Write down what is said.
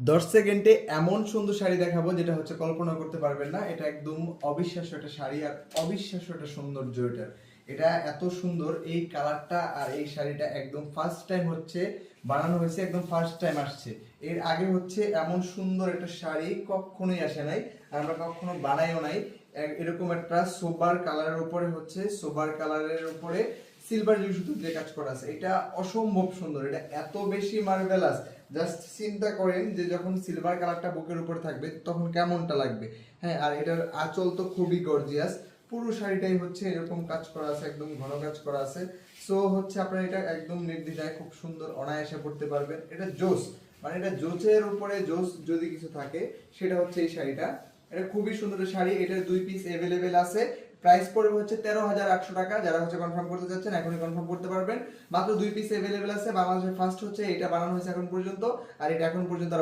10 সেকেন্ডে এমন সুন্দর শাড়ি দেখাবো যেটা হচ্ছে কল্পনা করতে পারবেন না। এটা একদম অবিশ্বাস্য একটা শাড়ি আর অবিশ্বাস্য একটা সৌন্দর্য এটা। এটা এত সুন্দর, এই কালারটা আর এই শাড়িটা একদম ফার্স্ট টাইম হচ্ছে বানানো হয়েছে, একদম ফার্স্ট টাইম আসছে। এর আগে হচ্ছে এমন সুন্দর একটা শাড়ি কখনোই আসে নাই, আর আমরা কখনো বানাইও নাই। এরকম একটা সোবার কালারের উপরে হচ্ছে সোবার কালারের উপরে সিলভার জরি সুতো দিয়ে কাজ করা আছে। এটা অসম্ভব সুন্দর, এটা এত বেশি মার্ভেলাস। জাস্ট চিন্তা করেন যে যখন সিলভার কালারটা বুকের উপর থাকবে তখন কেমনটা লাগবে। হ্যাঁ, আর এটার আঁচল তো খুবই গর্জিয়াস। পুরো শাড়িটাই হচ্ছে এরকম কাজ করা আছে, একদম ঘন কাজ করা আছে। সো হচ্ছে আপনারা এটা একদম নির্দ্বিধায় খুব সুন্দর অনায়াসে পড়তে পারবেন। এটা জোস, মানে এটা জোসের উপরে জোস যদি কিছু থাকে সেটা হচ্ছে এই শাড়িটা। এটা খুবই সুন্দর একটা শাড়ি। এটার 2 পিস অ্যাভেলেবেল আছে। প্রাইস পড়বে হচ্ছে 13,800 টাকা। যারা হচ্ছে কনফার্ম করতে চাচ্ছেন এখনই কনফার্ম করতে পারবেন। মাত্র 2 পিস অ্যাভেলেবেল আছে। বাংলাদেশের ফার্স্ট হচ্ছে এটা বানানো হয়েছে এখন পর্যন্ত, আর এটা এখন পর্যন্ত